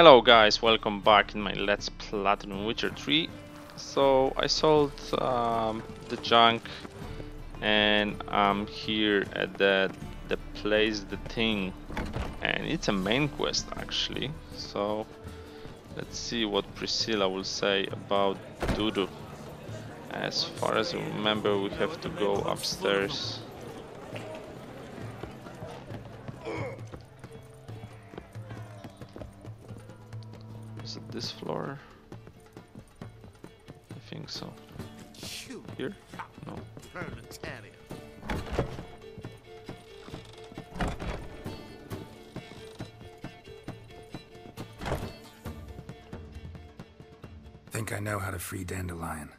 Hello guys, welcome back in my Let's Platinum Witcher 3. So I sold the junk and I'm here at the place, the thing, and it's a main quest actually. So let's see what Priscilla will say about Dudu. As far as I remember, we have to go upstairs. Is it this floor? I think so. Here? No. Think I know how to free Dandelion.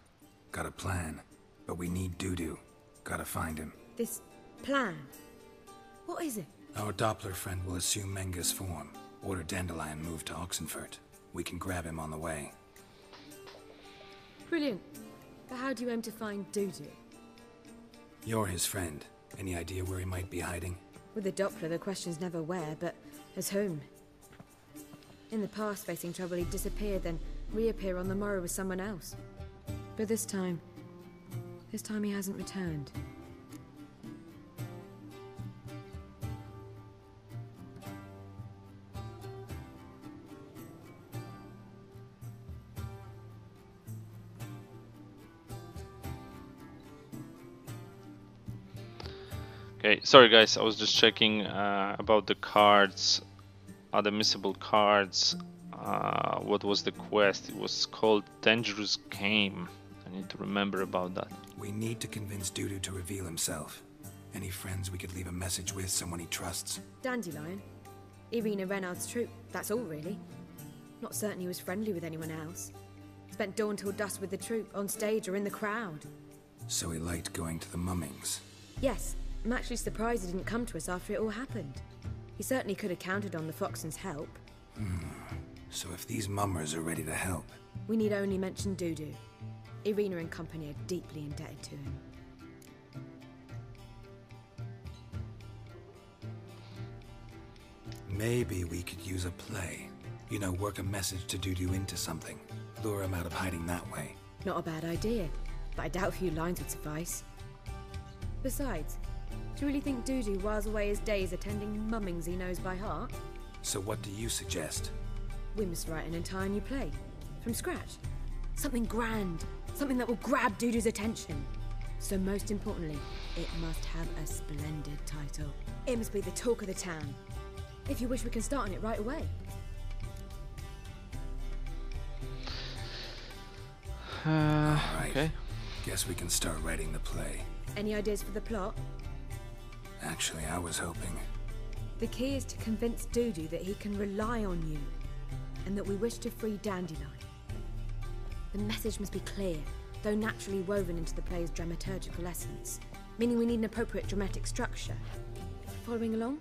Got a plan, but we need Dudu. Gotta find him. This plan? What is it? Our Doppler friend will assume Menga's form. Order Dandelion moved to Oxenfurt. We can grab him on the way. Brilliant. But how do you aim to find Dudu? You're his friend. Any idea where he might be hiding? With the Doppler, the question's never where, but as whom. In the past, facing trouble, he'd disappear, then reappear on the morrow with someone else. But this time he hasn't returned. Okay, sorry guys, I was just checking about the cards, other missable cards. What was the quest? It was called Dangerous Game. I need to remember about that. We need to convince Dudu to reveal himself. Any friends we could leave a message with, someone he trusts? Dandelion? Irina Renard's troop, that's all really. Not certain he was friendly with anyone else. Spent dawn till dusk with the troop, on stage or in the crowd. So he liked going to the mummings. Yes, I'm actually surprised he didn't come to us after it all happened. He certainly could have counted on the Foxen's help. So if these mummers are ready to help... We need only mention Dudu. Irina and company are deeply indebted to him. Maybe we could use a play. You know, work a message to Dudu into something. Lure him out of hiding that way. Not a bad idea, but I doubt a few lines would suffice. Besides, do you really think Dudu whiles away his days attending mummings he knows by heart? So what do you suggest? We must write an entire new play. From scratch. Something grand. Something that will grab Dudu's attention. So most importantly, it must have a splendid title. It must be the talk of the town. If you wish, we can start on it right away. Alright. Okay. Guess we can start writing the play. Any ideas for the plot? Actually, I was hoping... The key is to convince Dudu that he can rely on you, and that we wish to free Dandelion. The message must be clear, though naturally woven into the play's dramaturgical essence, meaning we need an appropriate dramatic structure. Following along?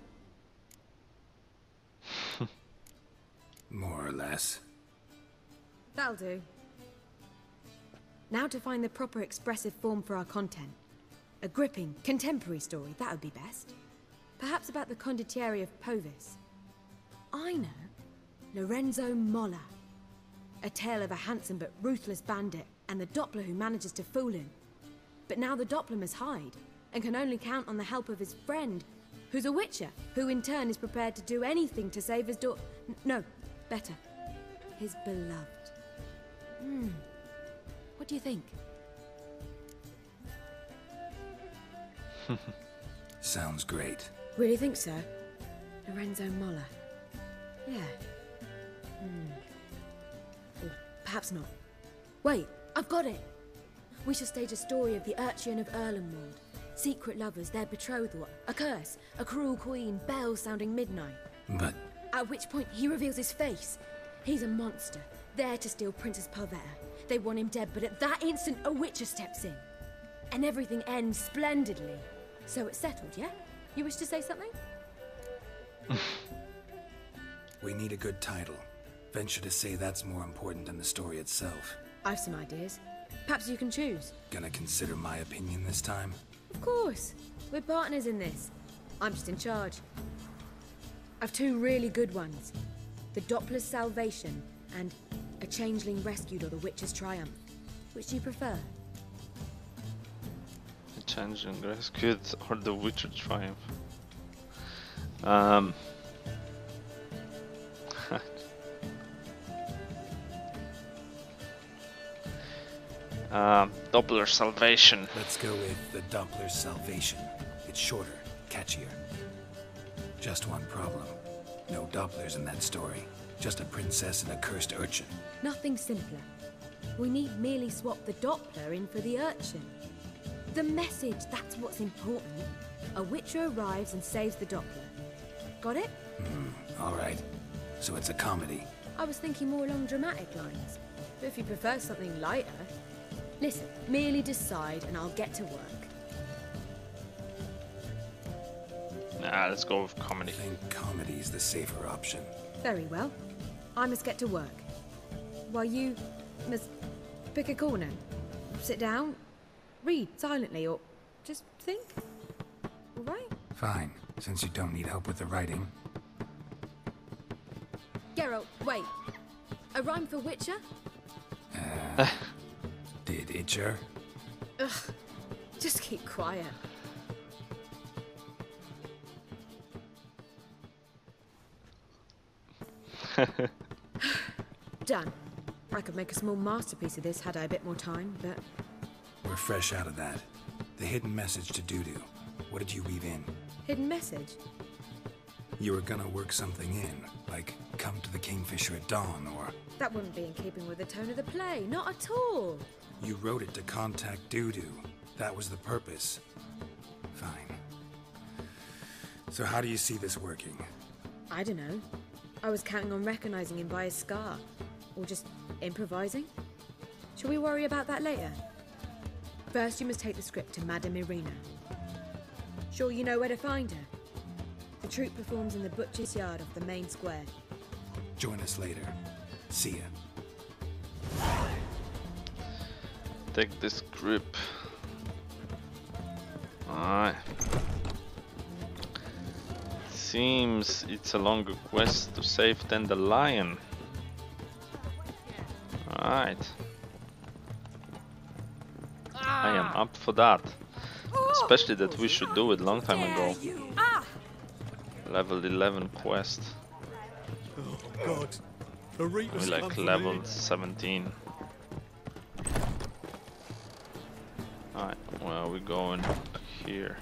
More or less. That'll do. Now to find the proper expressive form for our content. A gripping, contemporary story, that would be best. Perhaps about the condottieri of Povis. I know. Lorenzo Molla. A tale of a handsome but ruthless bandit and the Doppler who manages to fool him. But now the Doppler must hide and can only count on the help of his friend, who's a witcher, who in turn is prepared to do anything to save his no, better. His beloved. What do you think? Sounds great. Really think so? Lorenzo Molla. Yeah. Or perhaps not. Wait, I've got it! We shall stage a story of the Urcheon of Erlenwald. Secret lovers, their betrothal, a curse, a cruel queen, bells sounding midnight. But... At which point he reveals his face. He's a monster, there to steal Princess Parvetta. They want him dead, but at that instant a witcher steps in. And everything ends splendidly. So it's settled, yeah? You wish to say something? we need a good title. Venture to say that's more important than the story itself. I've some ideas. Perhaps you can choose. Gonna consider my opinion this time? Of course. We're partners in this. I'm just in charge. I've two really good ones. The Doppler's Salvation, and A Changeling Rescued or The Witcher's Triumph. Which do you prefer? The Changeling Rescued or The Witcher Triumph. Doppler Salvation. Let's go with the Doppler's Salvation. It's shorter, catchier. Just one problem. No Dopplers in that story. Just a princess and a cursed urchin. Nothing simpler. We need merely swap the Doppler in for the urchin. The message, that's what's important. A Witcher arrives and saves the Doppler. Got it? All right. So it's a comedy. I was thinking more along dramatic lines. But if you prefer something lighter... Listen, merely decide and I'll get to work. Nah, let's go with comedy. I think comedy's the safer option. Very well. I must get to work. While you must pick a corner. Sit down, read silently, or just think. All right? Fine, since you don't need help with the writing. Geralt, wait. A rhyme for Witcher? Did Itcher? Ugh. Just keep quiet. Done. I could make a small masterpiece of this had I a bit more time, but... We're fresh out of that. The hidden message to Dudu. What did you weave in? Hidden message? You were gonna work something in, like come to the Kingfisher at dawn, or... That wouldn't be in keeping with the tone of the play, not at all. You wrote it to contact Dudu. That was the purpose. Fine. So how do you see this working? I don't know. I was counting on recognizing him by his scar. Or just improvising. Shall we worry about that later? First, you must take the script to Madame Irina. Sure you know where to find her? The troupe performs in the butcher's yard off the main square. Join us later. See ya. Take this grip. Alright. Seems it's a longer quest to save Dandelion. Alright. I am up for that. Especially that we should do it long time ago. Level 11 quest. Oh God. We like level 17. Alright, well we're going here.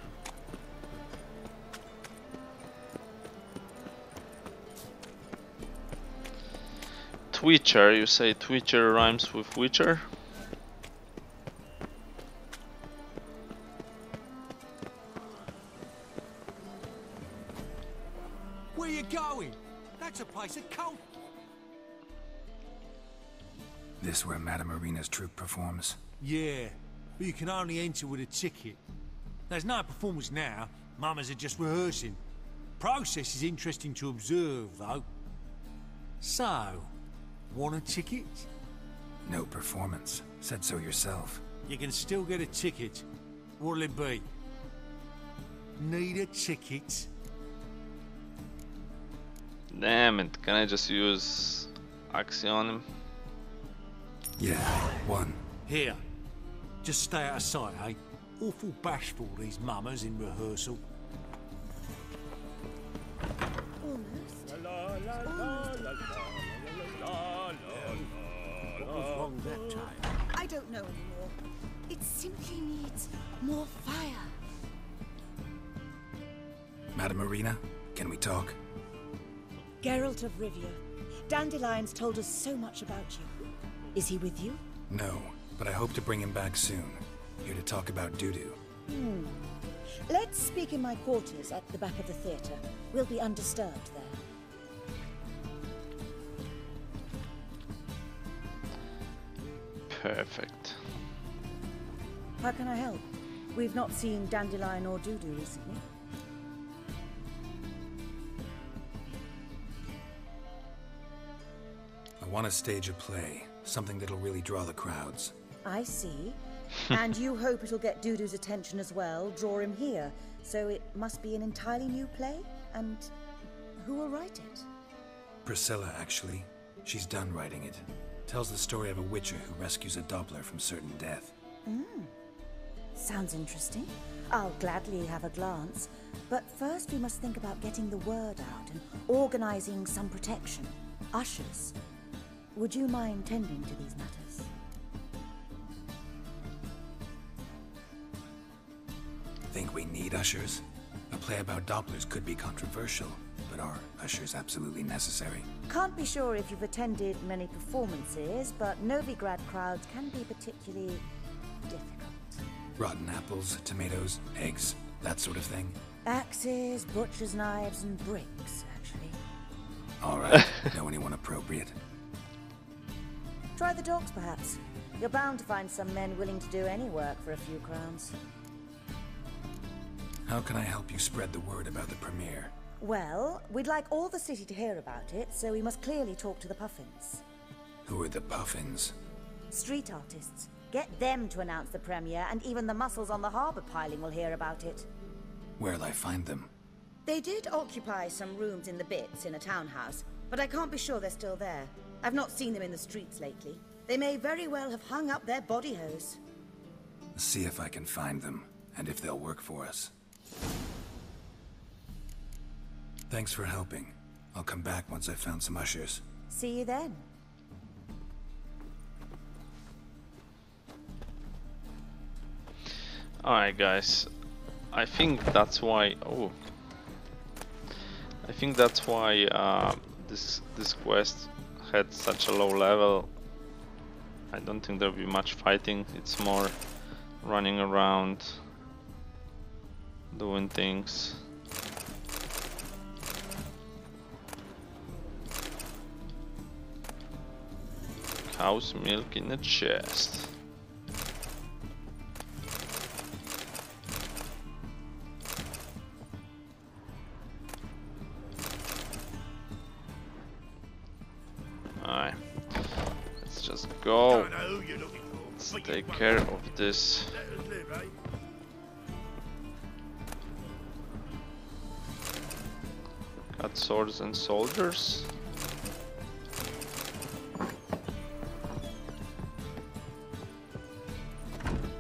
Twitcher, you say Twitcher rhymes with Witcher? Where you going? That's a place of cult. This where Madame Irina's troupe performs? Yeah, but you can only enter with a ticket. There's no performance now. Mamas are just rehearsing. Process is interesting to observe, though. So, want a ticket? No performance. Said so yourself. You can still get a ticket. What'll it be? Need a ticket? Damn it, can I just use Axie on him? Yeah, one. Here. Just stay out of sight, eh? Awful bashful, these mamas in rehearsal. What was wrong that time? I don't know anymore. It simply needs more fire. Madame Irina, can we talk? Geralt of Rivia. Dandelion's told us so much about you. Is he with you? No, but I hope to bring him back soon. Here to talk about Dudu. Let's speak in my quarters at the back of the theatre. We'll be undisturbed there. Perfect. How can I help? We've not seen Dandelion or Dudu recently. I want to stage a play. Something that'll really draw the crowds. I see. And you hope it'll get Dudu's attention as well, draw him here. So it must be an entirely new play? And who will write it? Priscilla, actually. She's done writing it. Tells the story of a witcher who rescues a Doppler from certain death. Sounds interesting. I'll gladly have a glance. But first we must think about getting the word out and organizing some protection. Ushers. Would you mind tending to these matters? Think we need ushers? A play about Dopplers could be controversial, but are ushers absolutely necessary? Can't be sure if you've attended many performances, but Novigrad crowds can be particularly difficult. Rotten apples, tomatoes, eggs, that sort of thing? Axes, butcher's knives, and bricks, actually. Alright, know anyone appropriate? Try the dogs, perhaps. You're bound to find some men willing to do any work for a few crowns. How can I help you spread the word about the premiere? Well, we'd like all the city to hear about it, so we must clearly talk to the Puffins. Who are the Puffins? Street artists. Get them to announce the premiere, and even the muscles on the harbour piling will hear about it. Where'll I find them? They did occupy some rooms in the Bits in a townhouse, but I can't be sure they're still there. I've not seen them in the streets lately. They may very well have hung up their body hose. See if I can find them, and if they'll work for us. Thanks for helping. I'll come back once I've found some ushers. See you then. Alright guys, I think that's why this quest had such a low level. I don't think there'll be much fighting, it's more running around doing things. Cow's milk in a chest. Alright, let's just go. Let's take care of this. Got swords and soldiers.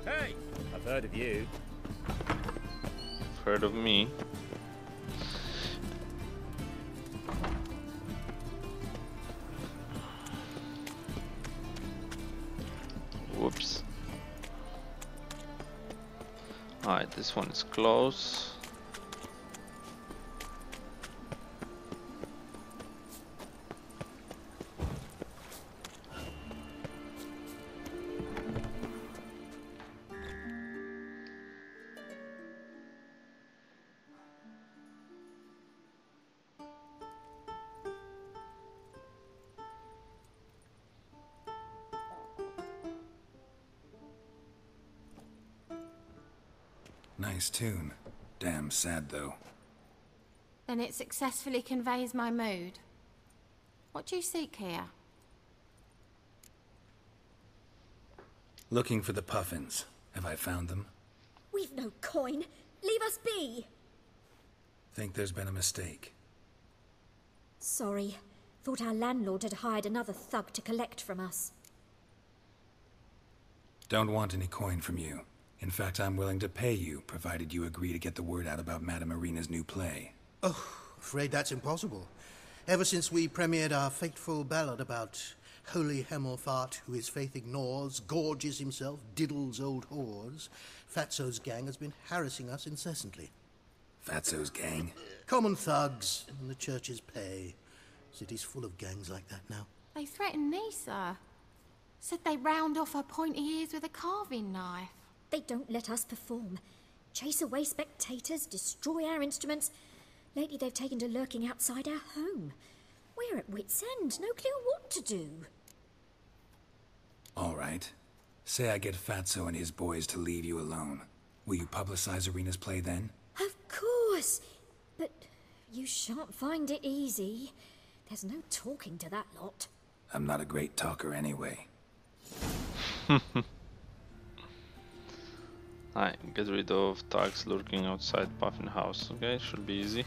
Hey, I've heard of you. Heard of me. Whoops. Alright, this one is close. Nice tune. Damn sad, though. Then it successfully conveys my mood. What do you seek here? Looking for the Puffins. Have I found them? We've no coin. Leave us be. Think there's been a mistake. Sorry. Thought our landlord had hired another thug to collect from us. Don't want any coin from you. In fact, I'm willing to pay you, provided you agree to get the word out about Madame Irina's new play. Oh, afraid that's impossible. Ever since we premiered our fateful ballad about Holy Hemelfart, who his faith ignores, gorges himself, diddles old whores, Fatso's gang has been harassing us incessantly. Fatso's gang? Common thugs in the church's pay. City's full of gangs like that now. They threatened me, sir. Said they'd round off her pointy ears with a carving knife. They don't let us perform. Chase away spectators, destroy our instruments. Lately they've taken to lurking outside our home. We're at wit's end, no clue what to do. All right. Say I get Fatso and his boys to leave you alone. Will you publicize Irina's play then? Of course. But you shan't find it easy. There's no talking to that lot. I'm not a great talker anyway. Alright, get rid of thugs lurking outside Puffin House. Okay, should be easy.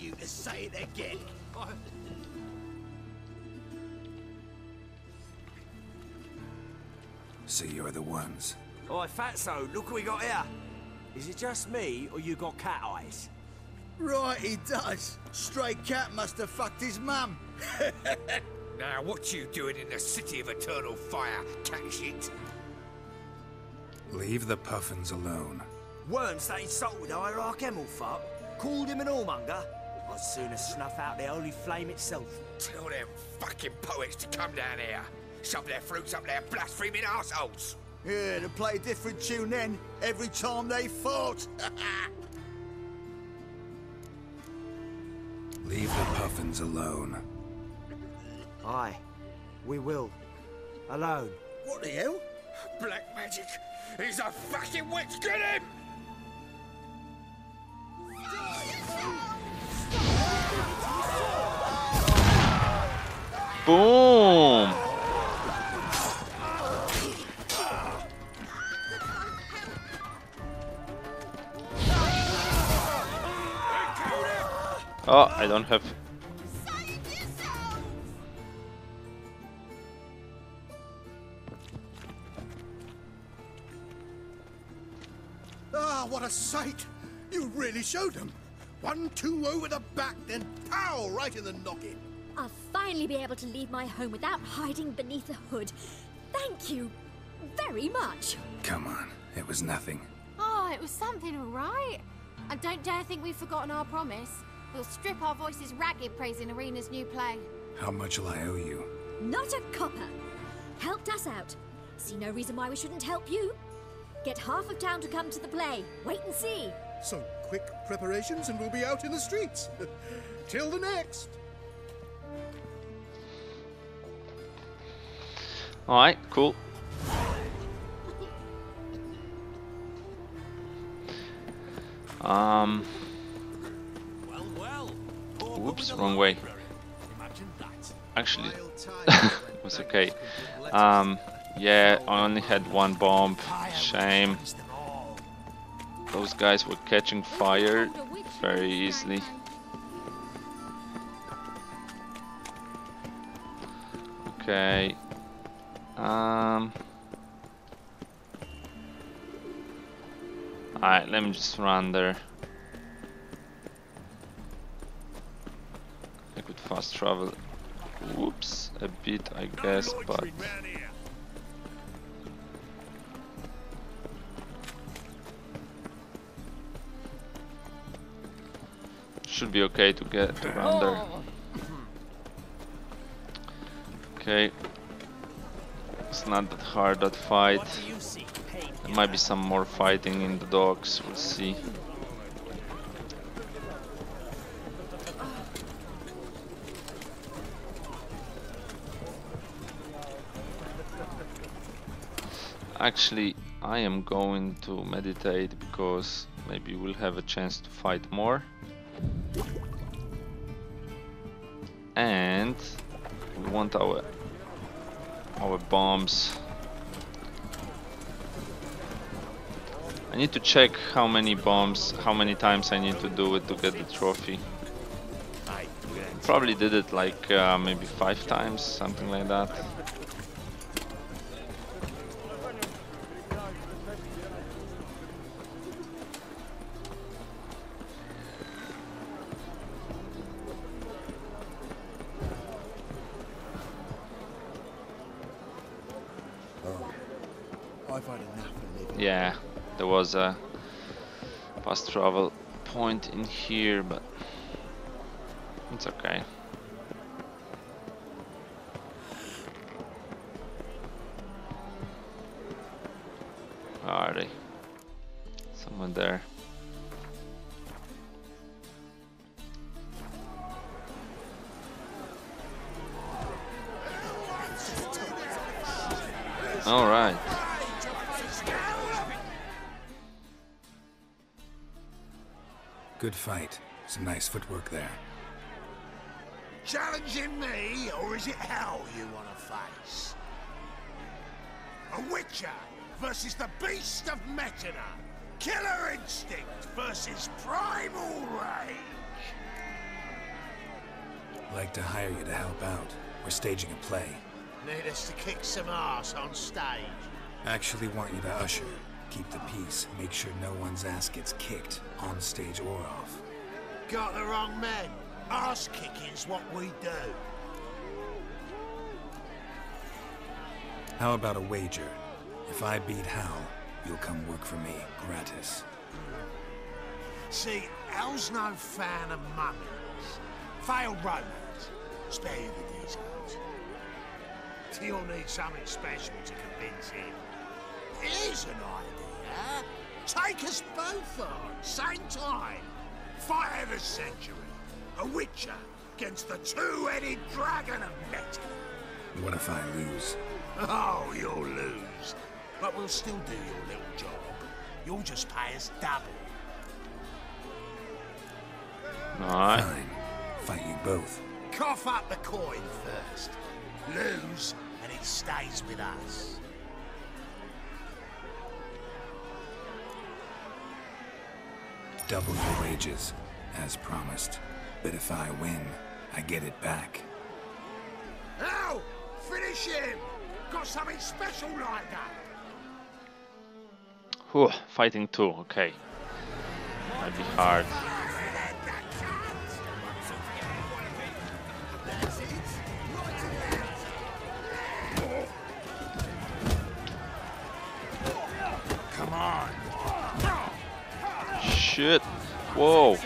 you to say it again. So you're the ones. Oi, Fatso, look what we got here. Is it just me, or you got cat eyes? Right, he does. Stray cat must have fucked his mum. Now, what you doing in the City of Eternal Fire, cat shit? Leave the puffins alone. Weren't they insulted Hierarch Hemmelfart? Called him an whoremonger? I'd sooner snuff out the holy flame itself. Tell them fucking poets to come down here. Shove their fruits up their blaspheming arseholes. Yeah, to play a different tune then, every time they fought. Leave the puffins alone. Aye, we will. Alone. What the hell? Black magic! He's a fucking witch! Get him! Boom! Oh, I don't have. Ah, what a sight! You really showed them. 1-2 over the back, then pow, right in the noggin. I'll finally be able to leave my home without hiding beneath a hood. Thank you very much. Come on, it was nothing. Oh, it was something, all right. And don't dare think we've forgotten our promise. We'll strip our voices ragged praising Arena's new play. How much will I owe you? Not a copper. Helped us out. See no reason why we shouldn't help you. Get half of town to come to the play. Wait and see. Some quick preparations and we'll be out in the streets. Till the next. Alright, cool. Whoops, wrong way. Actually, it was okay. Yeah, I only had one bomb. Shame. Those guys were catching fire very easily. Okay. Alright, let me just run there. I could fast travel. Whoops, a bit I guess, but should be okay to get around there. Okay, it's not that hard, that fight. There might be some more fighting in the docks, we'll see. Actually, I am going to meditate because maybe we'll have a chance to fight more. And we want our bombs. I need to check how many bombs, how many times I need to do it to get the trophy. Probably did it like maybe 5 times, something like that. Yeah, there was a fast travel point in here, but it's okay. Where are they? Someone there. All right. Good fight. Some nice footwork there. Challenging me, or is it hell you want to face? A Witcher versus the Beast of Metina. Killer instinct versus primal rage. Like to hire you to help out. We're staging a play. Need us to kick some ass on stage. Actually want you to usher. Keep the peace. Make sure no one's ass gets kicked, on stage or off. Got the wrong man. Ass kicking's what we do. How about a wager? If I beat Hal, you'll come work for me, gratis. See, Hal's no fan of mummies. Failed romance. Spare you the details. You'll need something special to convince him. Here's an idea. Take us both on, same time. Fight of the century. A Witcher against the two-headed dragon of metal. What if I lose? Oh, you'll lose. But we'll still do your little job. You'll just pay us double. Alright. Fine. Fight you both. Cough up the coin first. Lose, and it stays with us. Double your wages, as promised. But if I win, I get it back. Now, finish him! Got something special lined up. Whew, fighting 2, okay. Might be hard. Come on. Shit. Whoa.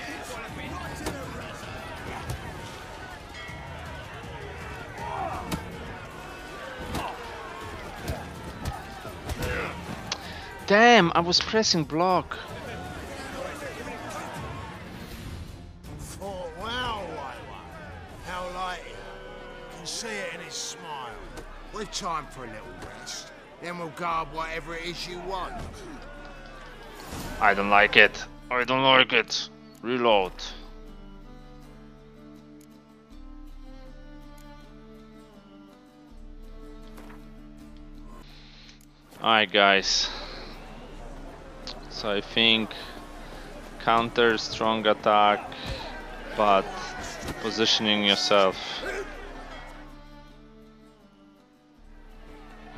Damn, I was pressing block. Thought, well, how like it. Can see it in his smile. We've time for a little rest. Then we'll guard whatever it is you want. I don't like it. I don't like it. Reload. Alright guys. So I think counter, strong attack, but positioning yourself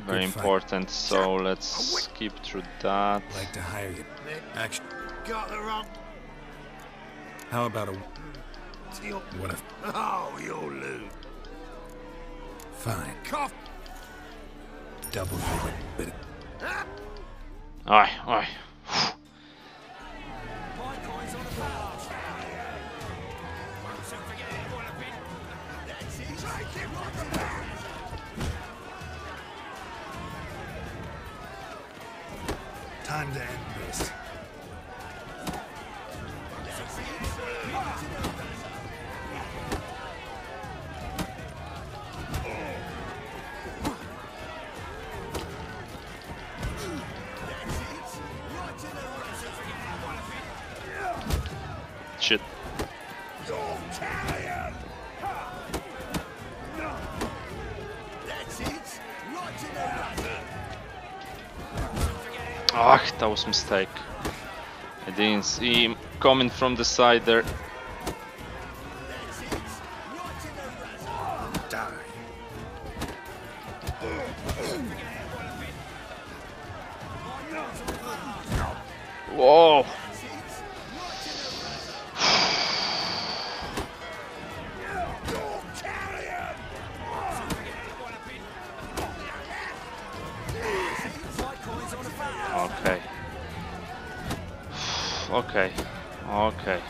very important. So let's skip through that. Like to hire you. Action. Got the wrong. How about a? What if? Oh, you'll lose. Fine. Cough. Double your bit. Alright, alright. Time to end this. Shit. Ah, that was a mistake. I didn't see him coming from the side there. Whoa. Okay. Okay. Okay.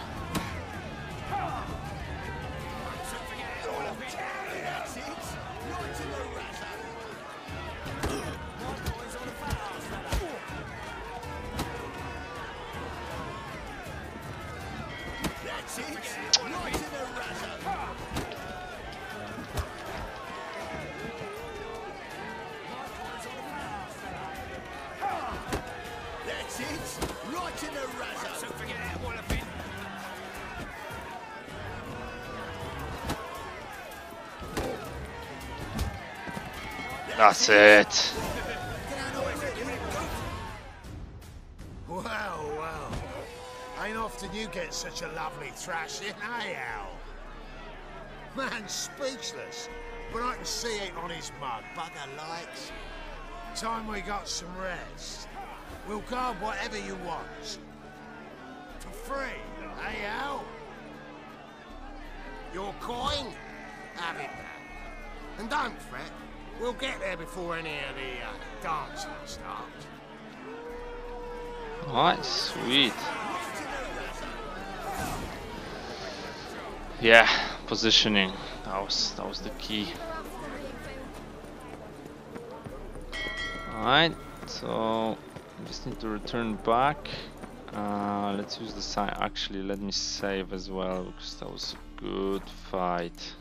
That's it. Well, well. Ain't often you get such a lovely thrashing, eh, Al? Man's speechless, but I can see it on his mug. Bugger likes. Time we got some rest. We'll guard whatever you want. For free, eh, Al? Your coin? Have it back. And don't fret, we'll get there before any of the dancing starts. Alright, sweet. Yeah, positioning. That was the key. Alright, so just need to return back. Let's use the sign. Actually, let me save as well because that was a good fight.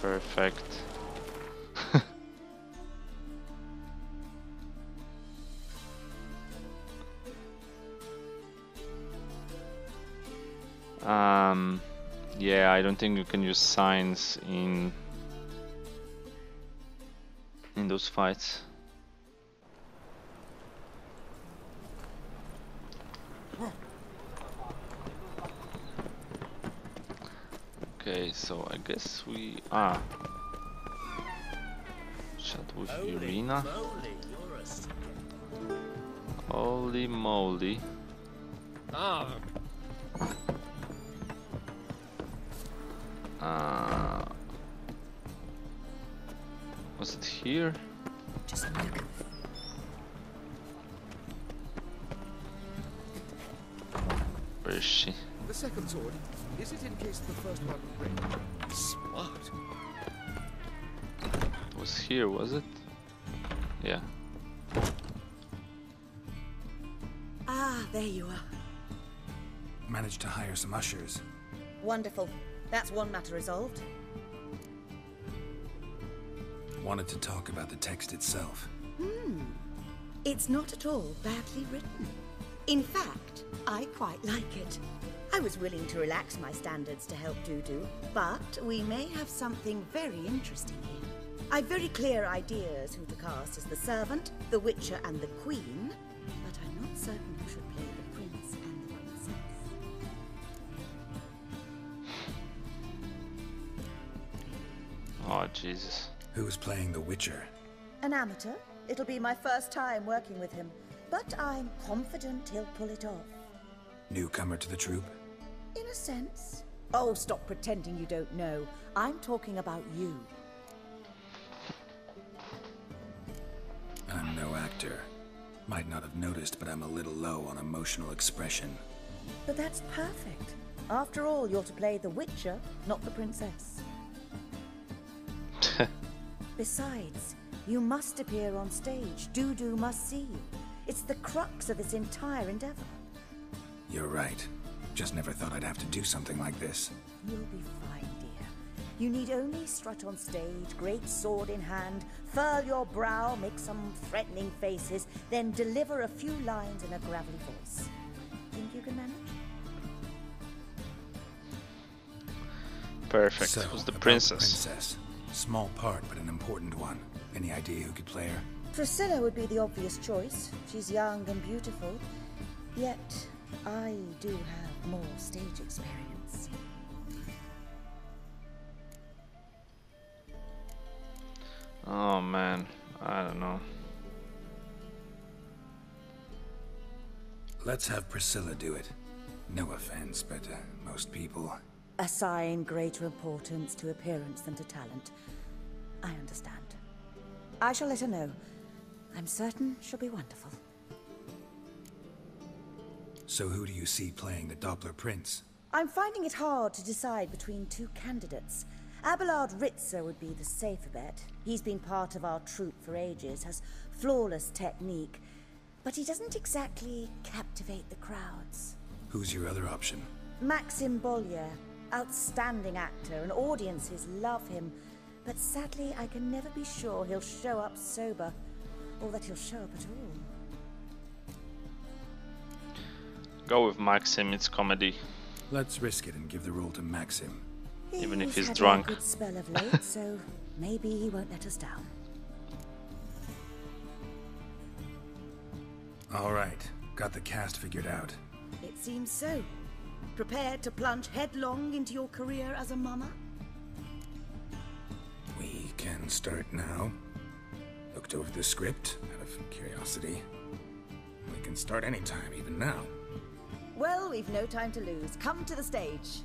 Perfect. Yeah, I don't think you can use signs in those fights. Okay, so I guess we chat with Irina. Holy moly. Was it here? Just look. Where is she? The second sword, is it in case the first one breaks? Smart. It was here, was it? Yeah. Ah, there you are. Managed to hire some ushers. Wonderful. That's one matter resolved. Wanted to talk about the text itself. It's not at all badly written. In fact, I quite like it. I was willing to relax my standards to help Dudu, but we may have something very interesting here. I've very clear ideas who to cast as the servant, the Witcher, and the Queen, but I'm not certain who should play the Prince and the Princess. Oh, Jesus. Who's playing the Witcher? An amateur. It'll be my first time working with him, but I'm confident he'll pull it off. Newcomer to the troupe? In a sense. Oh, stop pretending you don't know. I'm talking about you. I'm no actor. Might not have noticed, but I'm a little low on emotional expression. But that's perfect. After all, you're to play the Witcher, not the Princess. Besides, you must appear on stage. Dudu must see you. It's the crux of this entire endeavor. You're right. Just never thought I'd have to do something like this. You'll be fine, dear. You need only strut on stage, great sword in hand, furl your brow, make some threatening faces, then deliver a few lines in a gravelly voice. Think you can manage? Perfect. So, Who's the about princess? Princess. Small part, but an important one. Any idea who could play her? Priscilla would be the obvious choice. She's young and beautiful. Yet, I do have more stage experience. Oh man, I don't know. Let's have Priscilla do it. No offense, but most people... Assign greater importance to appearance than to talent. I understand. I shall let her know. I'm certain she'll be wonderful. So who do you see playing the Doppler Prince? I'm finding it hard to decide between two candidates. Abelard Ritzer would be the safer bet. He's been part of our troupe for ages, has flawless technique, but he doesn't exactly captivate the crowds. Who's your other option? Maxim Bollier, outstanding actor, and audiences love him, but sadly I can never be sure he'll show up sober, or that he'll show up at all. Go with Maxim, it's comedy. Let's risk it and give the role to Maxim. Even if he's had drunk. a good spell of late, so maybe he won't let us down. All right, got the cast figured out. It seems so. Prepared to plunge headlong into your career as a mummer? We can start now. Looked over the script out of curiosity. We can start anytime, even now. Well, we've no time to lose. Come to the stage.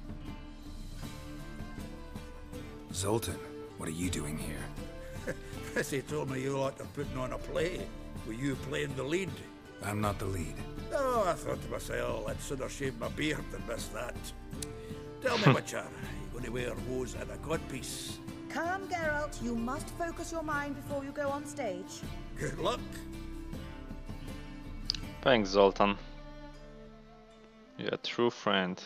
Zoltan, what are you doing here? Prissy told me you liked putting on a play. Were you playing the lead? I'm not the lead. Oh, I thought to myself, I'd sooner shave my beard than miss that. Tell me, Witcher, you going to wear hose and a codpiece? Come, Geralt. You must focus your mind before you go on stage. Good luck. Thanks, Zoltan. You're a true friend.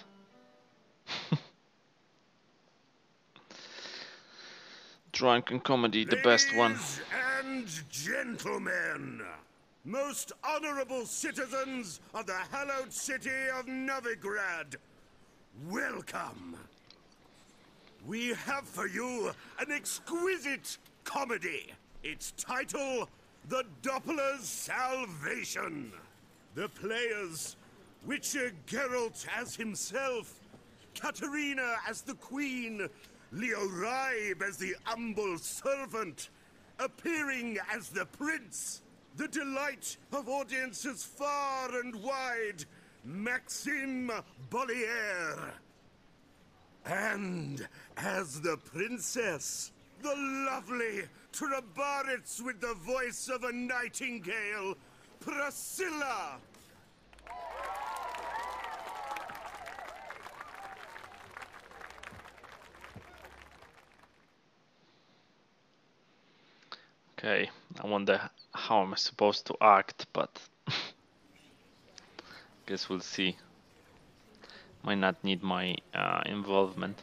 Drunken comedy, the best one. Ladies and gentlemen, most honorable citizens of the hallowed city of Novigrad, welcome. We have for you an exquisite comedy. Its title, The Doppler's Salvation. The players, Witcher Geralt as himself, Katarina as the Queen, Leo Raib as the humble servant, appearing as the Prince, the delight of audiences far and wide, Maxime Bollier. And as the Princess, the lovely Trabaritz with the voice of a nightingale, Priscilla. Okay, I wonder how I'm supposed to act, but guess we'll see. Might not need my involvement.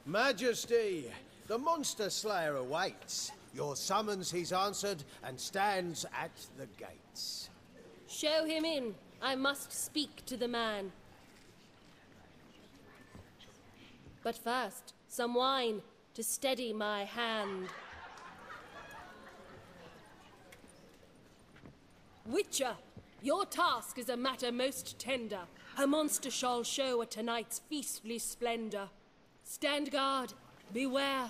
Majesty, the monster slayer awaits. Your summons he's answered and stands at the gates. Show him in. I must speak to the man. But first, some wine to steady my hand. Witcher, your task is a matter most tender. A monster shall show at tonight's feastly splendor. Stand guard, beware,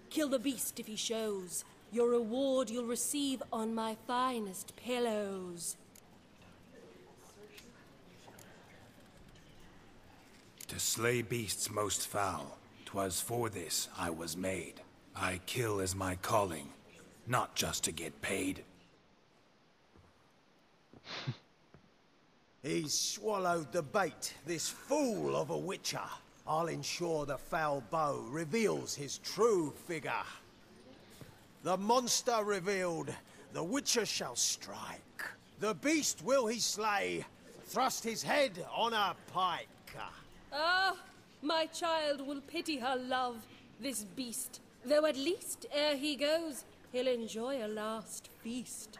kill the beast if he shows. Your reward you'll receive on my finest pillows. To slay beasts most foul, 'twas for this I was made. I kill as my calling, not just to get paid. He's swallowed the bait, this fool of a witcher. I'll ensure the foul bow reveals his true figure. The monster revealed, the witcher shall strike. The beast will he slay, thrust his head on a pike. Ah, my child will pity her love, this beast. Though at least, ere he goes, he'll enjoy a last feast.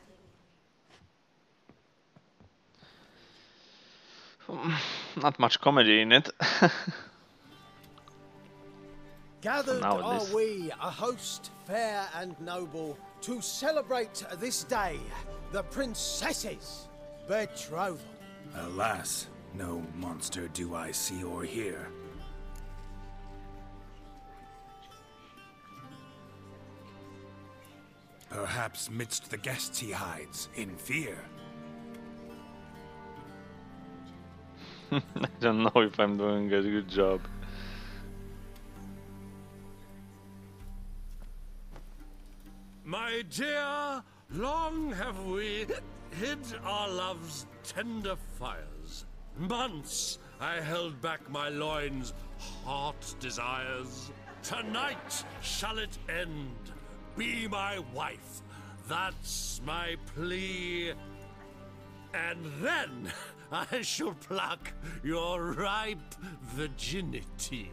Not much comedy in it. Gathered Now are this. we, a host fair and noble, to celebrate this day, the princess's betrothal. Alas, no monster do I see or hear. Perhaps midst the guests he hides, in fear. I don't know if I'm doing a good job. My dear, long have we hid our love's tender fires. Months I held back my loins' hot desires. Tonight shall it end. Be my wife. That's my plea. And then I shall pluck your ripe virginity.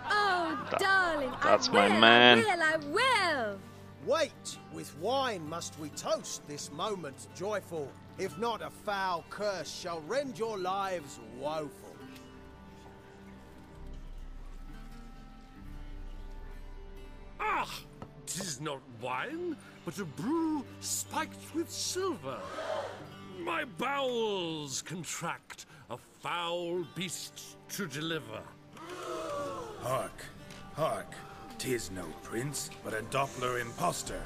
Oh, darling, That's I my will, man. I will. Wait, with wine must we toast this moment joyful. If not, a foul curse shall rend your lives woeful. Ah! 'tis not wine, but a brew spiked with silver. My bowels contract, a foul beast to deliver. Hark, hark. 'Tis no prince, but a Doppler impostor.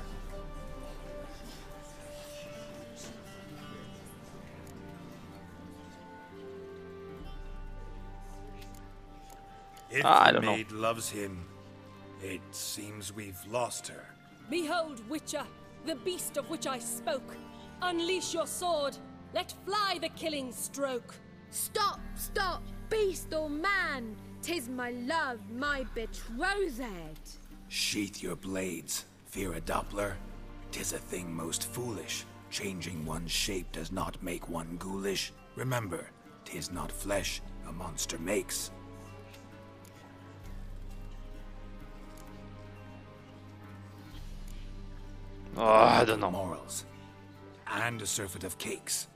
If I the don't know. maid loves him, it seems we've lost her. Behold, Witcher, the beast of which I spoke. Unleash your sword. Let fly the killing stroke. Stop, stop, beast or man! 'Tis my love, my betrothed. Sheath your blades. Fear a Doppler? 'Tis a thing most foolish. Changing one's shape does not make one ghoulish. Remember, 'tis not flesh a monster makes. Oh, I don't know. Morals. And a surfeit of cakes.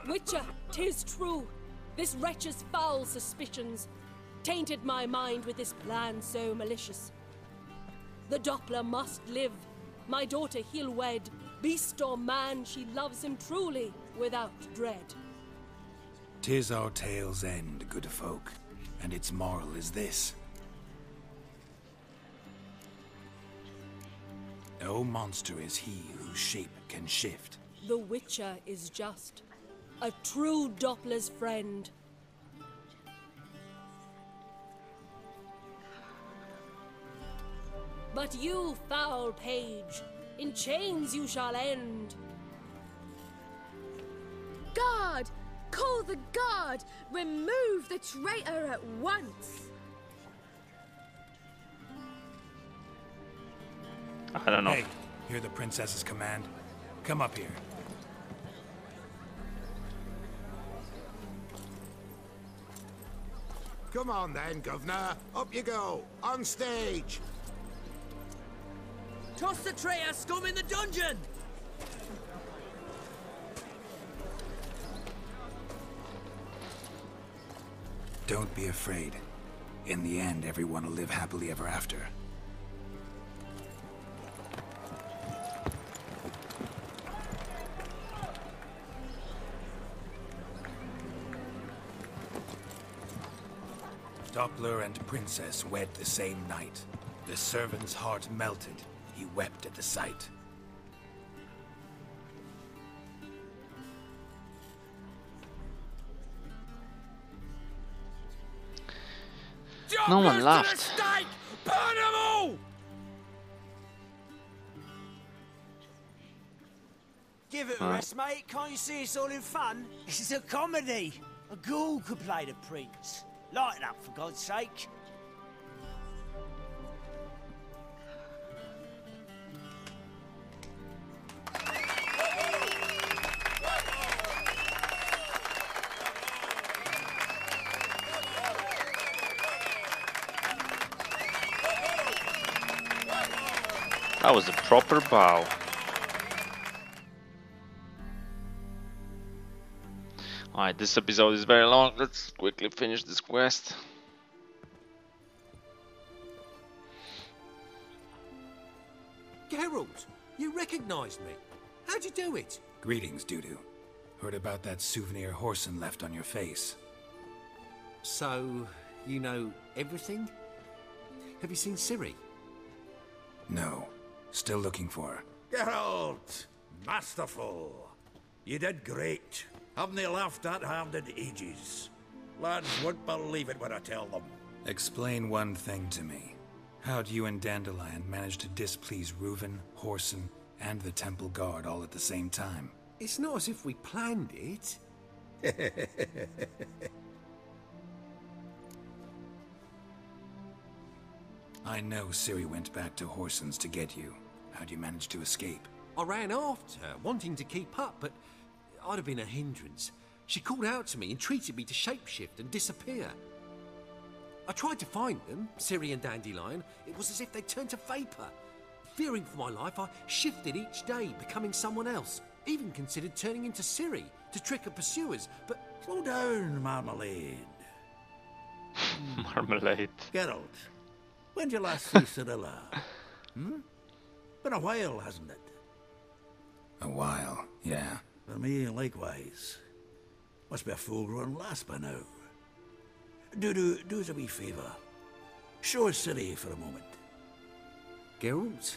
Witcher, 'tis true. This wretch's foul suspicions tainted my mind with this plan so malicious. The Doppler must live. My daughter he'll wed. Beast or man, she loves him truly, without dread. 'Tis our tale's end, good folk, and its moral is this. No monster is he whose shape can shift. The Witcher is just a true Doppler's friend. But you, foul page, in chains you shall end. Guard! Call the guard! Remove the traitor at once! I don't know. Hey, hear the princess's command? Come up here. Come on then, Governor. Up you go. On stage. Toss the traitor scum in the dungeon! Don't be afraid. In the end, everyone will live happily ever after. Doppler and princess wed the same night. The servant's heart melted. He wept at the sight. No one laughed. Burn them all! Give it a rest, mate. Can't you see it's all in fun? This is a comedy. A ghoul could play the prince. Lighten up, for God's sake. That was a proper bow. Alright, this episode is very long. Let's quickly finish this quest. Geralt, you recognized me. How'd you do it? Greetings, Dudu. Heard about that souvenir Whoreson left on your face. So, you know everything? Have you seen Ciri? No. Still looking for her. Geralt! Masterful! You did great. Haven't they laughed that hard in ages? Lads won't believe it when I tell them. Explain one thing to me. How'd you and Dandelion manage to displease Reuven, Whoreson, and the Temple Guard all at the same time? It's not as if we planned it. I know Ciri went back to Whoreson's to get you. How'd you manage to escape? I ran after her, wanting to keep up, but I'd have been a hindrance. She called out to me, entreated me to shapeshift and disappear. I tried to find them, Ciri and Dandelion. It was as if they turned to vapor. Fearing for my life, I shifted each day, becoming someone else. Even considered turning into Ciri to trick her pursuers, but... Slow down, Marmalade. Marmalade. Geralt, When did you last see Cyrilla? Been a while, hasn't it? A while, yeah. For me, likewise. Must be a full-grown lass by now. Do us a wee favour. Show us Ciri for a moment. Geralt?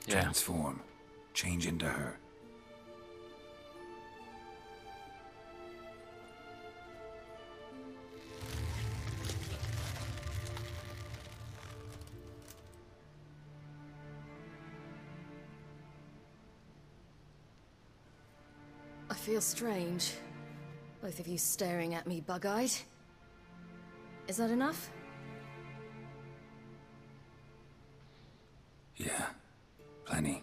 Yeah. Transform. Change into her. I feel strange. Both of you staring at me bug-eyed. Is that enough? Yeah. Plenty.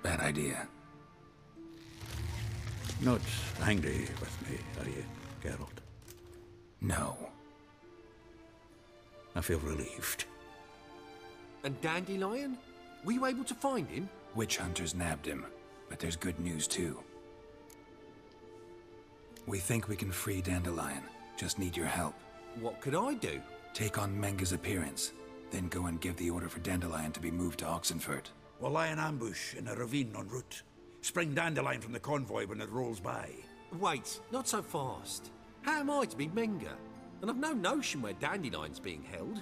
Bad idea. Not angry with me, are you, Geralt? No. I feel relieved. And Dandelion? Were you able to find him? Witch hunters nabbed him, but there's good news too. We think we can free Dandelion. Just need your help. What could I do? Take on Menga's appearance, then go and give the order for Dandelion to be moved to Oxenfurt. We'll lie in ambush in a ravine en route. Spring Dandelion from the convoy when it rolls by. Wait, not so fast. How am I to be Menga? And I've no notion where Dandelion's being held.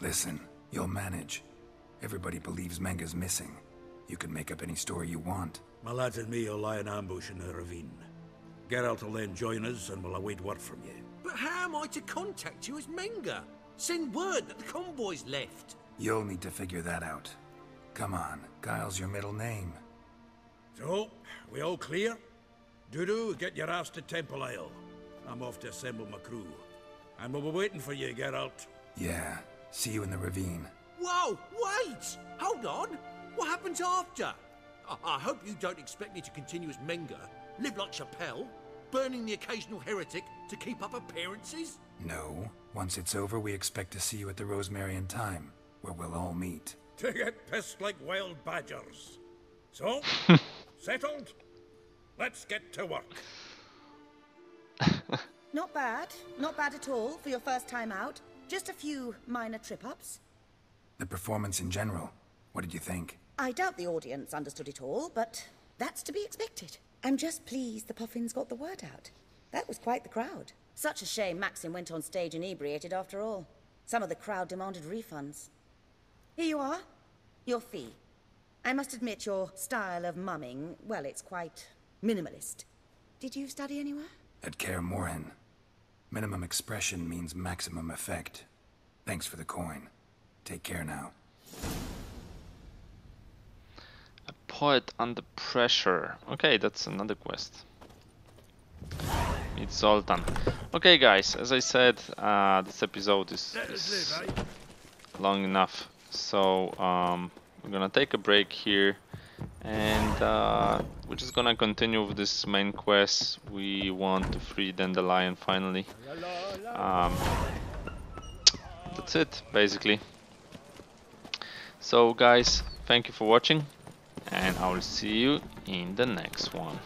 Listen, you'll manage. Everybody believes Menga's missing. You can make up any story you want. My lads and me will lie in ambush in the ravine. Geralt will then join us and we'll await word from you. But how am I to contact you as Menga? Send word that the convoy's left. You'll need to figure that out. Come on, Guile's your middle name. So, we all clear? Dudu, get your ass to Temple Isle. I'm off to assemble my crew. And we'll be waiting for you, Geralt. Yeah, see you in the ravine. Whoa, wait! Hold on! What happens after? I hope you don't expect me to continue as Menga, live like Chappelle, burning the occasional heretic to keep up appearances? No. Once it's over, we expect to see you at the Rosemary in Time, where we'll all meet. To get pissed like wild badgers. So, settled? Let's get to work. Not bad. Not bad at all for your first time out. Just a few minor trip-ups. The performance in general, what did you think? I doubt the audience understood it all, but that's to be expected. I'm just pleased the Puffins got the word out. That was quite the crowd. Such a shame Maxim went on stage inebriated after all. Some of the crowd demanded refunds. Here you are. Your fee. I must admit your style of mumming, well, it's quite minimalist. Did you study anywhere? At Kaer Morhen. Minimum expression means maximum effect. Thanks for the coin. Take care now. A poet under pressure. Okay, that's another quest. Meet Zoltan. Okay, guys, as I said, this episode is long enough. So, we're gonna take a break here. And we're just gonna continue with this main quest. We want to free Dandelion finally. That's it, basically. So guys, thank you for watching, and I will see you in the next one.